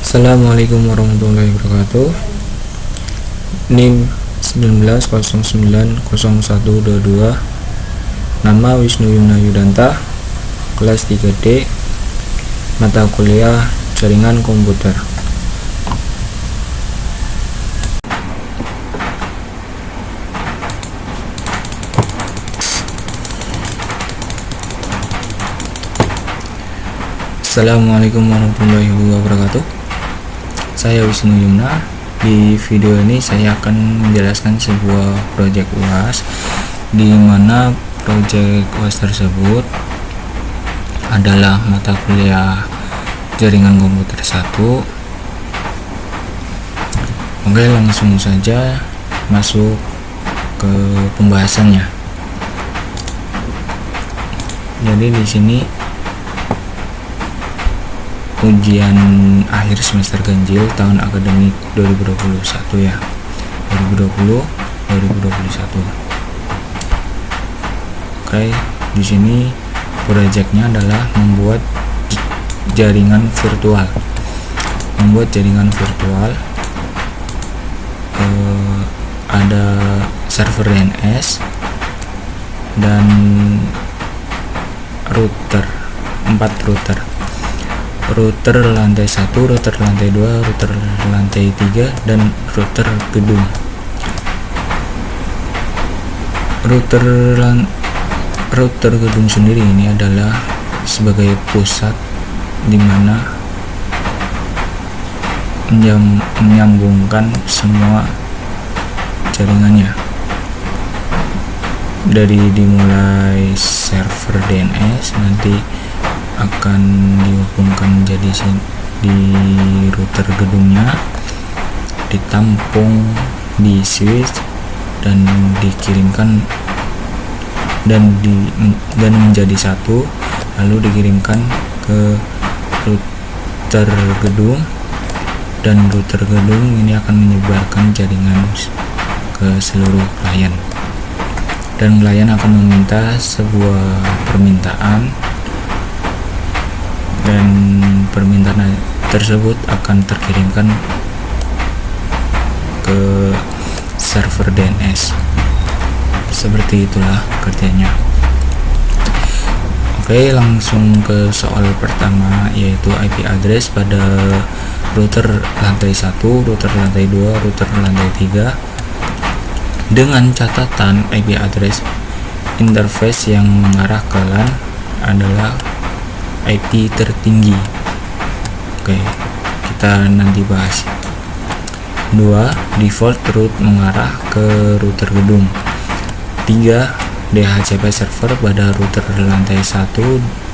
Assalamualaikum warahmatullahi wabarakatuh. NIM 19090122. Nama Wisnu Yumna Yudanta. Kelas 3D. Mata kuliah Jaringan Komputer. Assalamualaikum warahmatullahi wabarakatuh. Saya Wisnu Yumna. Di video ini saya akan menjelaskan sebuah proyek UAS, di mana proyek UAS tersebut adalah mata kuliah Jaringan Komputer 1. Oke, langsung saja masuk ke pembahasannya. Jadi di sini ujian akhir semester ganjil tahun akademik 2021 ya. 2020-2021. Oke, di sini proyeknya adalah membuat jaringan virtual. Ada server DNS dan router, 4 router lantai 1, router lantai 2, router lantai 3, dan router gedung. Router gedung sendiri ini adalah sebagai pusat di mana menyambungkan semua jaringannya, dari dimulai server DNS nanti akan dihubungkan jadi di router gedungnya, ditampung di switch dan dikirimkan dan menjadi satu, lalu dikirimkan ke router gedung, dan router gedung ini akan menyebarkan jaringan ke seluruh klien, dan klien akan meminta sebuah permintaan, dan permintaan tersebut akan terkirimkan ke server DNS. Seperti itulah kerjanya. Oke, langsung ke soal pertama, yaitu IP address pada router lantai 1, router lantai 2, router lantai 3, dengan catatan IP address interface yang mengarah ke LAN adalah IP tertinggi. Oke, kita nanti bahas. 2. Default route mengarah ke router gedung. 3. DHCP server pada router lantai 1,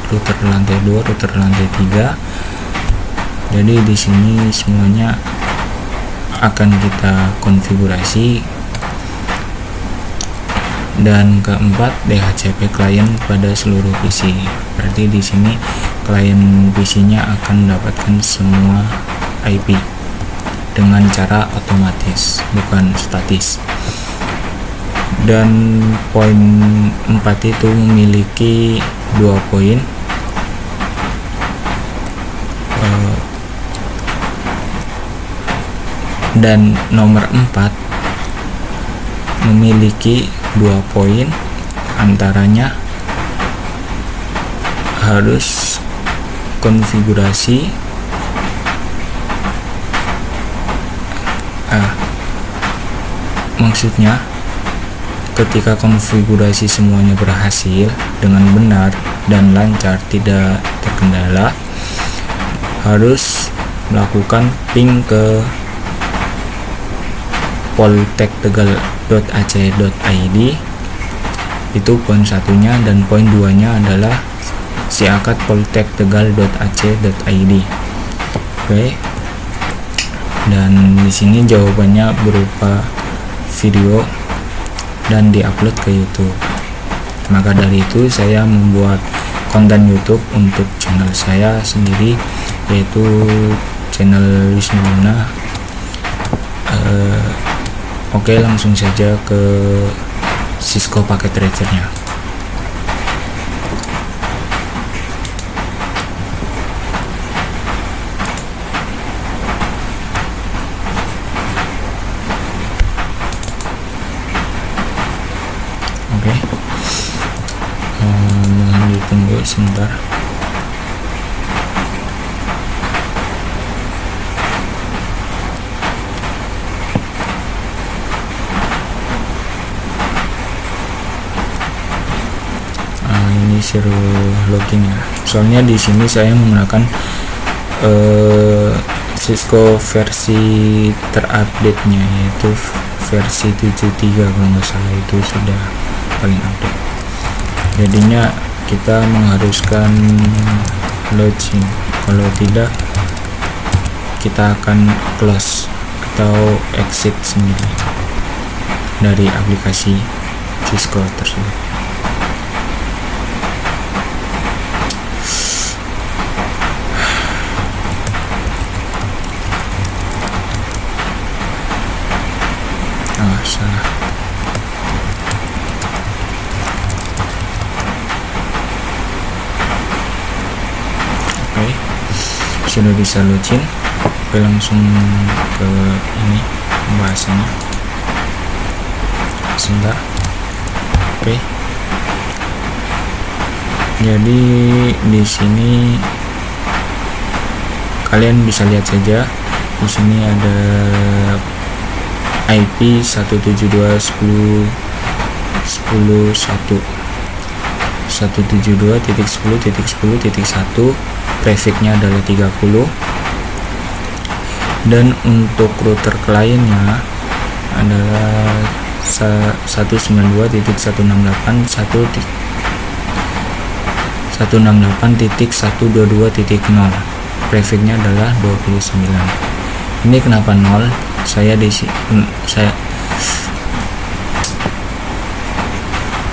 router lantai 2, router lantai 3. Jadi di sini semuanya akan kita konfigurasi. Dan keempat, DHCP klien pada seluruh PC. Berarti di sini klien PC-nya akan mendapatkan semua IP dengan cara otomatis, bukan statis. Dan poin 4 itu memiliki 2 poin. Dan nomor 4 memiliki 2 poin, antaranya harus konfigurasi maksudnya ketika konfigurasi semuanya berhasil dengan benar dan lancar, tidak terkendala, harus melakukan ping ke poltektegal.ac.id. Itu poin 1-nya, dan poin 2-nya adalah siakat poltektegal.ac.id. Oke. Dan di sini jawabannya berupa video dan diupload ke YouTube. Maka dari itu saya membuat konten YouTube untuk channel saya sendiri, yaitu channel Wisnu Yumna. Oke, langsung saja ke Cisco Packet Tracer-nya. sebentar. Ini suruh login ya. Soalnya di sini saya menggunakan Cisco versi terupdate-nya, yaitu versi 73 kalau nggak salah, itu sudah paling update. Jadinya kita mengharuskan login, kalau tidak kita akan close atau exit sendiri dari aplikasi Cisco tersebut. Salah. Oke, sudah bisa login. Oke, langsung ke ini pembahasannya. Sebentar. Oke. Jadi di sini kalian bisa lihat saja. Di sini ada IP 172.168.172.10.10.1, trafficnya adalah 30, dan untuk router kliennya adalah 192.168.122.0, trafficnya adalah 29. Ini kenapa 0?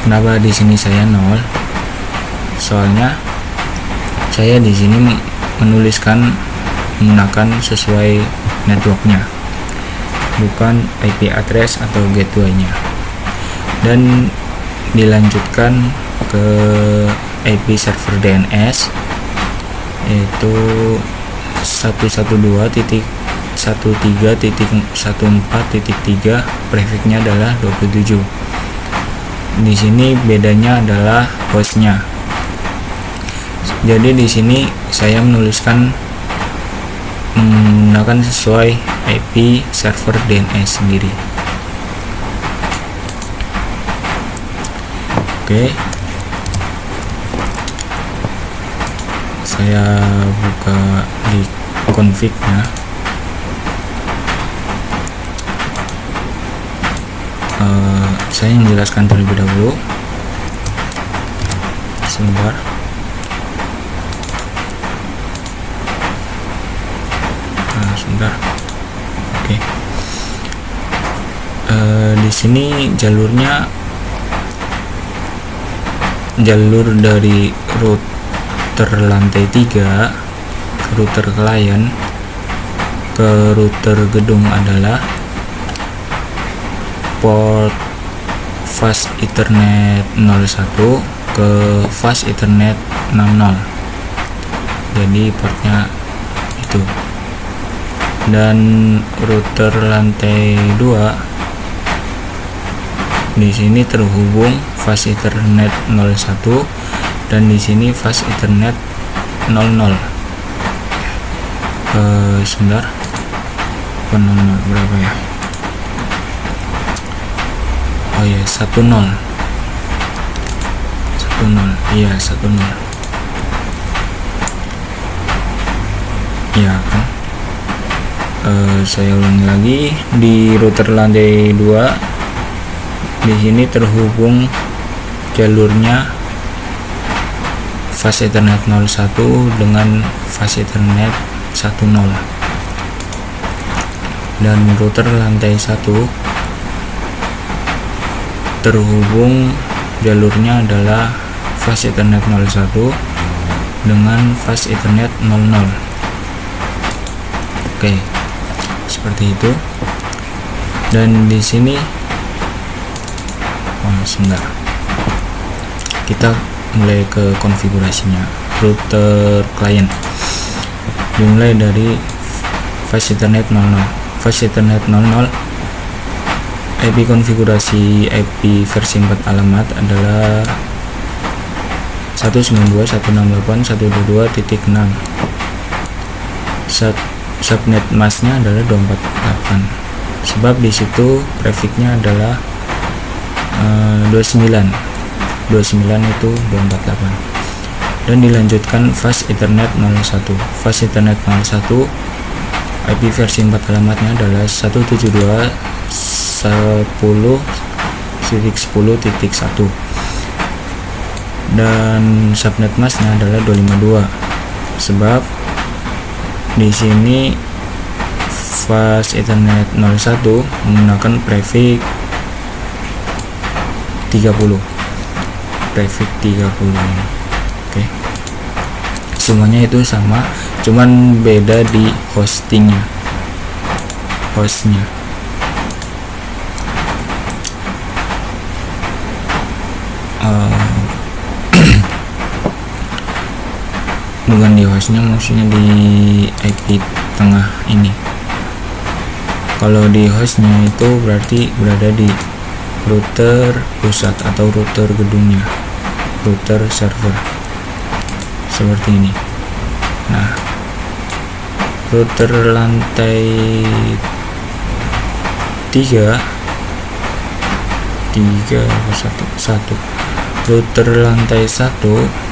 Kenapa di sini saya 0? Soalnya saya di sini menuliskan menggunakan sesuai networknya, bukan IP address atau gateway-nya. Dan dilanjutkan ke IP server DNS, yaitu 112.13.14.3, prefixnya adalah 27. Di sini bedanya adalah hostnya. Jadi di sini saya menuliskan menggunakan sesuai IP server DNS sendiri. Oke, saya buka di config-nya. Saya menjelaskan terlebih dahulu. Sebentar. Sebentar. Oke. Di sini jalurnya jalur dari router lantai 3 ke router klien ke router gedung adalah port fast ethernet 01 ke fast ethernet 60. Jadi portnya itu. Dan router lantai 2 di sini terhubung fast ethernet 01, dan di sini fast ethernet 00. Sebentar, 00 berapa ya? Oh ya, 10. Iya, 10. Ya kan? Saya ulangi lagi, di router lantai 2 di sini terhubung jalurnya fast ethernet 01 dengan fast ethernet 10, dan router lantai 1 terhubung jalurnya adalah fast ethernet 01 dengan fast ethernet 00. Oke, seperti itu. Dan di sini sebentar, kita mulai ke konfigurasinya. Router client dimulai dari fast ethernet 00. Fast ethernet 00, IP konfigurasi IP versi 4 alamat adalah 192.168.122.6. Subnet masknya adalah 248, sebab di situ prefixnya adalah 29 itu 248. Dan dilanjutkan Fast Ethernet 01. Fast Ethernet 01 IP versi 4 alamatnya adalah 172.10.10.1 dan subnet masknya adalah 252, sebab di sini Fast Ethernet 01 menggunakan prefix 30 ini. Oke. Semuanya itu sama, cuman beda di hostnya. Bukan di hostnya, maksudnya di IP tengah ini. Kalau di hostnya itu berarti berada di router pusat atau router gedungnya, router server seperti ini. Nah, router lantai 3 router lantai 1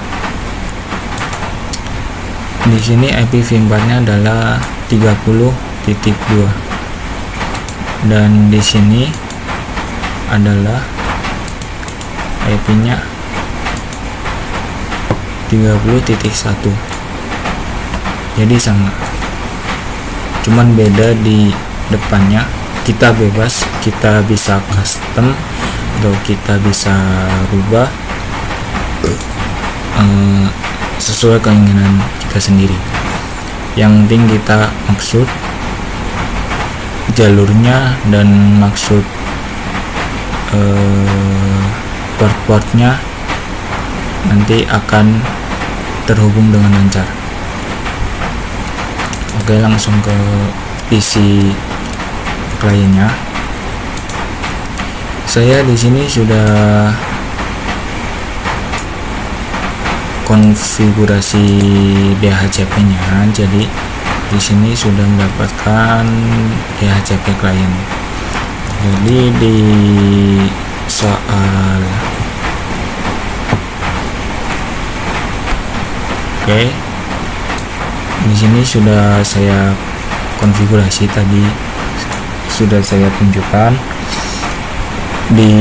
di sini IPv4-nya adalah 30.2 dan di sini adalah IP-nya 30.1. Jadi sama, cuman beda di depannya. Kita bebas, kita bisa custom atau kita bisa rubah sesuai keinginan kita sendiri. Yang penting kita maksud jalurnya dan maksud port-portnya nanti akan terhubung dengan lancar. Oke, langsung ke isi kliennya. Saya di sini sudah konfigurasi DHCP-nya, jadi di sini sudah mendapatkan DHCP klien. Jadi di soal di sini sudah saya konfigurasi, tadi sudah saya tunjukkan di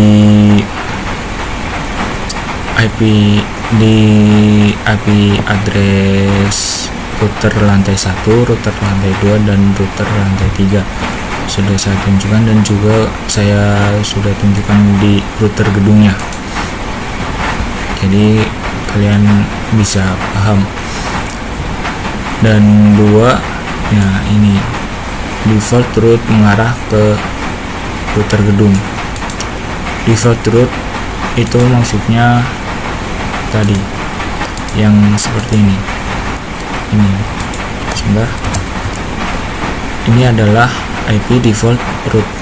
IP address router lantai 1, router lantai 2 dan router lantai 3 sudah saya tunjukkan, dan juga saya sudah tunjukkan di router gedungnya, jadi kalian bisa paham. Dan 2 ya, ini default route mengarah ke router gedung. Default route itu maksudnya tadi yang seperti ini sudah. Ini adalah IP default route.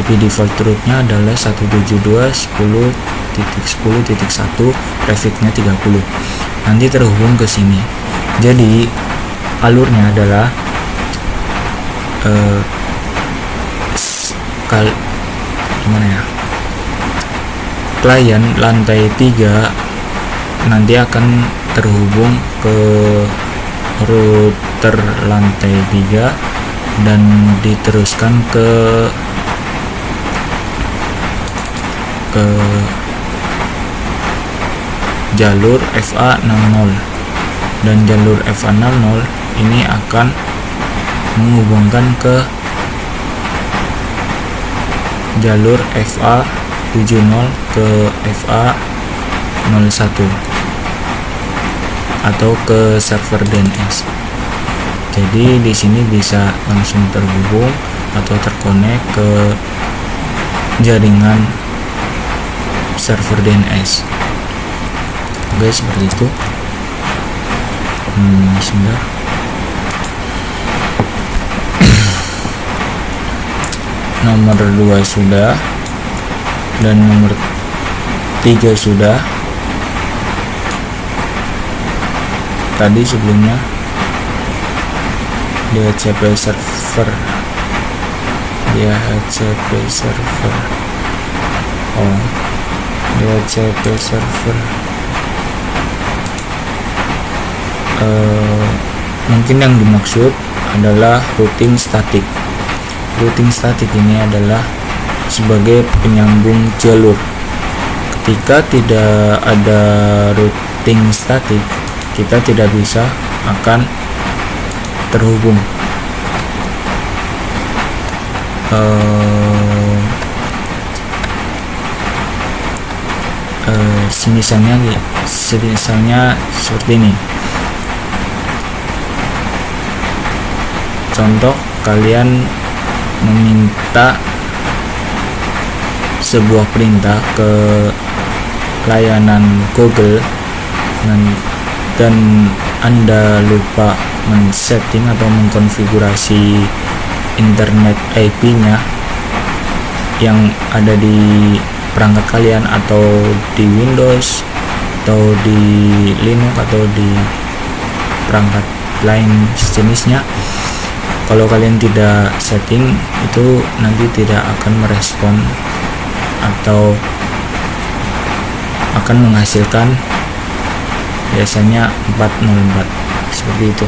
IP default route-nya adalah 172.10.10.1, prefix-nya 30. Nanti terhubung ke sini. Jadi alurnya adalah gimana ya? Klien lantai 3 nanti akan terhubung ke router lantai 3 dan diteruskan ke jalur FA60, dan jalur FA60 ini akan menghubungkan ke jalur FA70 ke FA01 atau ke server DNS. Jadi di sini bisa langsung terhubung atau terkonek ke jaringan server DNS. Oke, seperti itu. Sudah. Nomor 2 sudah, dan nomor 3 sudah. tadi sebelumnya DHCP server. DHCP server mungkin yang dimaksud adalah routing statik. Routing statik ini adalah sebagai penyambung jalur. Ketika tidak ada routing statik, kita tidak bisa akan terhubung. Semisalnya seperti ini. Contoh, kalian meminta sebuah perintah ke layanan Google dan Anda lupa men-setting atau mengkonfigurasi internet IP-nya yang ada di perangkat kalian, atau di Windows atau di Linux atau di perangkat lain sejenisnya. Kalau kalian tidak setting, itu nanti tidak akan merespon atau akan menghasilkan biasanya 404 seperti itu.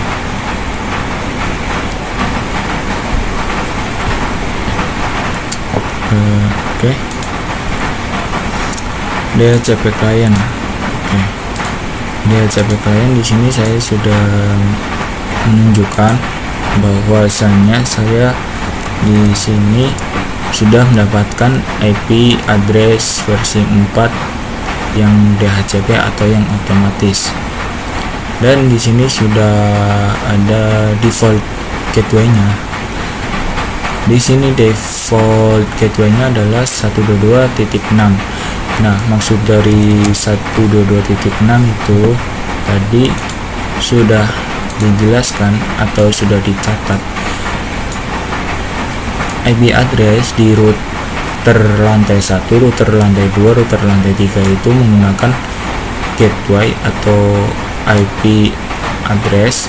Oke. DHCP client. DHCP client di sini saya sudah menunjukkan bahwasanya saya di sini sudah mendapatkan IP address versi 4 yang DHCP atau yang otomatis. Dan di sini sudah ada default gateway-nya. Di sini default gateway-nya adalah 122.6. Nah, maksud dari 122.6 itu tadi sudah dijelaskan atau sudah dicatat. IP address di router lantai 1, router lantai 2, router lantai 3 itu menggunakan gateway atau IP address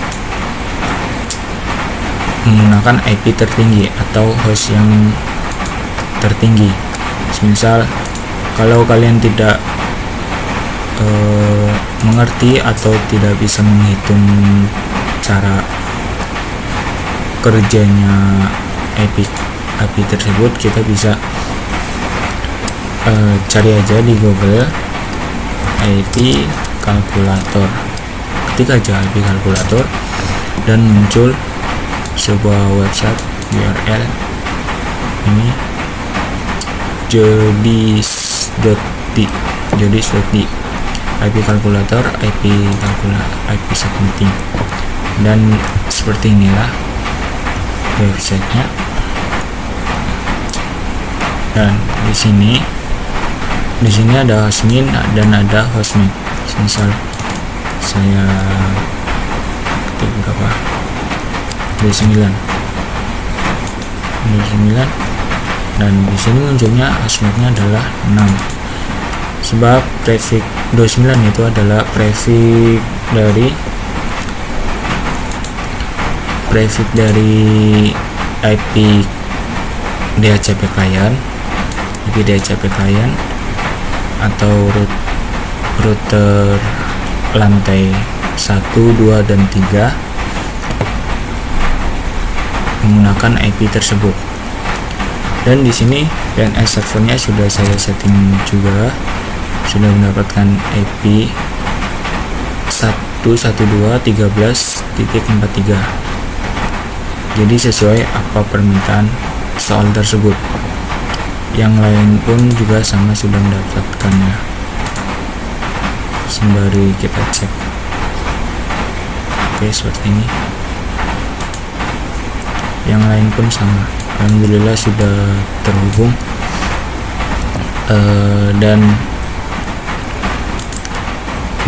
menggunakan IP tertinggi atau host yang tertinggi. Misal kalau kalian tidak mengerti atau tidak bisa menghitung cara kerjanya IP tersebut, kita bisa cari aja di Google IP kalkulator. Ketik aja IP kalkulator dan muncul sebuah website URL ini jodis.d IP kalkulator, IP subnetting, dan seperti inilah websitenya. Dan di sini ada hostmin dan ada hostmate. Misal saya ketik berapa, 29, dan di sini munculnya hostmate-nya adalah 6, sebab prefix 29 itu adalah prefix dari IP DHCP client, atau router lantai 1, 2, dan 3 menggunakan IP tersebut. Dan di sini DNS servernya sudah saya setting juga, sudah mendapatkan IP 112.13.43. Jadi sesuai apa permintaan soal tersebut. Yang lain pun juga sama sudah mendapatkannya. Sembari kita cek. Oke, seperti ini. Yang lain pun sama. Alhamdulillah sudah terhubung. Dan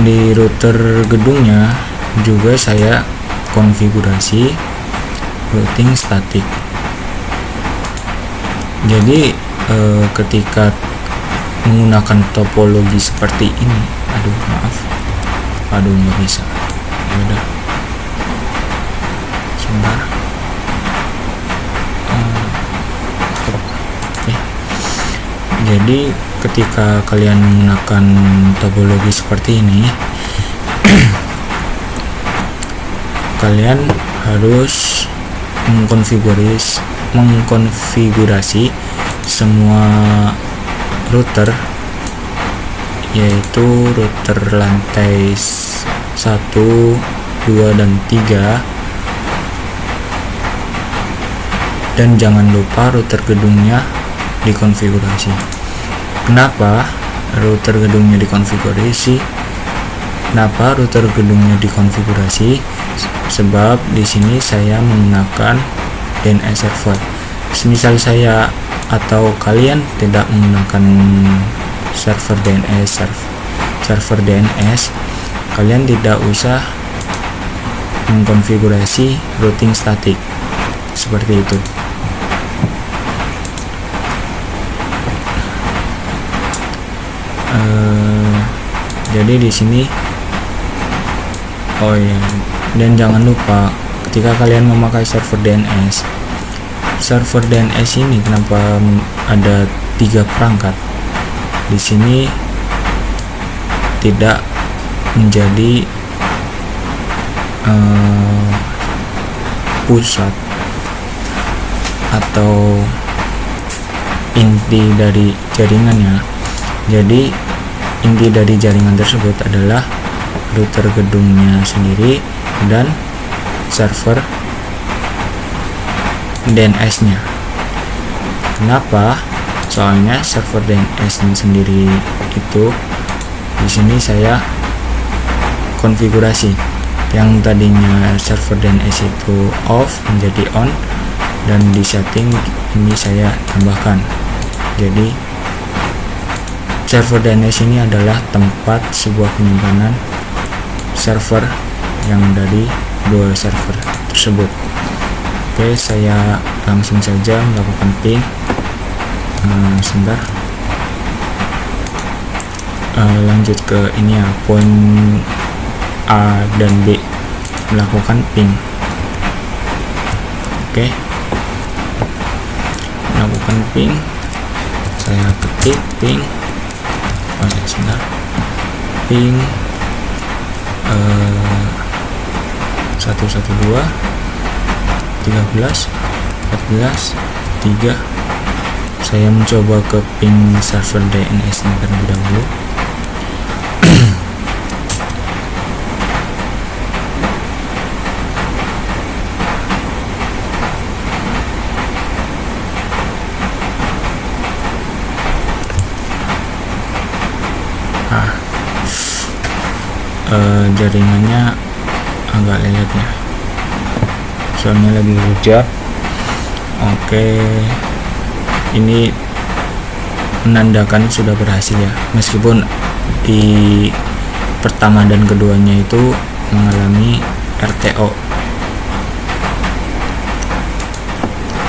di router gedungnya juga saya konfigurasi routing statik. Jadi ketika menggunakan topologi seperti ini, nggak bisa udah sebentar. Oke. Jadi ketika kalian menggunakan topologi seperti ini kalian harus mengkonfigurasi semua router, yaitu router lantai 1, 2, dan 3, dan jangan lupa router gedungnya dikonfigurasi. Kenapa router gedungnya dikonfigurasi? Sebab di sini saya menggunakan DNS server. Semisal saya atau kalian tidak menggunakan server DNS, kalian tidak usah mengkonfigurasi routing statik seperti itu. Jadi di sini dan jangan lupa ketika kalian memakai server DNS ini, kenapa ada 3 perangkat di sini, tidak menjadi pusat atau inti dari jaringannya. Jadi inti dari jaringan tersebut adalah router gedungnya sendiri dan server DNS-nya. Kenapa? Soalnya server DNS-nya sendiri itu di sini saya konfigurasi. Yang tadinya server DNS itu off menjadi on, dan di setting ini saya tambahkan. Jadi server DNS ini adalah tempat sebuah penyimpanan server yang dari 2 server tersebut. Oke, saya langsung saja melakukan ping. Sebentar. Lanjut ke ini ya, poin A dan B, melakukan ping. Oke, melakukan ping. Saya ketik ping. Sebentar. Ping 112 13 14 3. Saya mencoba ke ping server DNS terlebih dahulu. Jaringannya agak lelet ya, soalnya lagi hujan. Oke, ini menandakan sudah berhasil ya, meskipun di pertama dan keduanya itu mengalami RTO.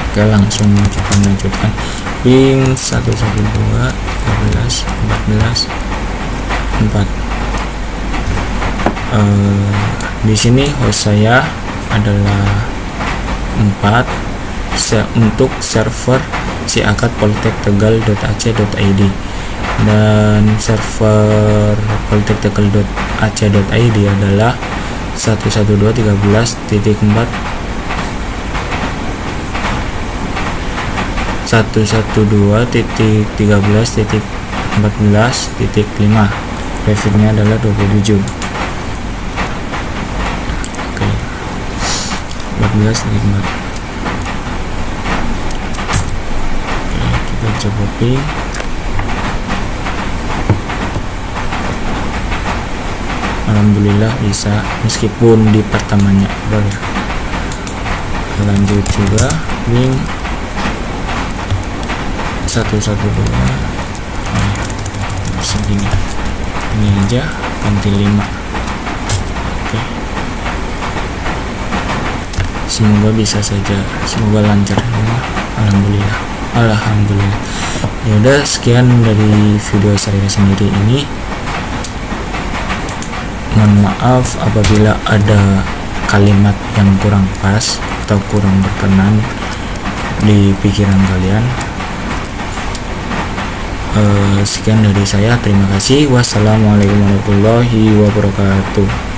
Oke, langsung kita lanjutkan. Ping 112 13 14 4. Di sini host saya adalah 4 untuk server siakad.poltek.tegal.ac.id, dan server poltek.tegal.ac.id adalah 112.13.4 112.13.14.5. Trafficnya adalah 27. 14 nikmat. Kita coba ping. Alhamdulillah bisa, meskipun di pertamanya error ya. Lanjut juga ping 112. Segini. Ini aja ganti 5. Semoga bisa saja, semoga lancar. Alhamdulillah. Ya udah, sekian dari video saya sendiri ini. Mohon maaf apabila ada kalimat yang kurang pas atau kurang berkenan di pikiran kalian. Sekian dari saya, terima kasih. Wassalamualaikum warahmatullahi wabarakatuh.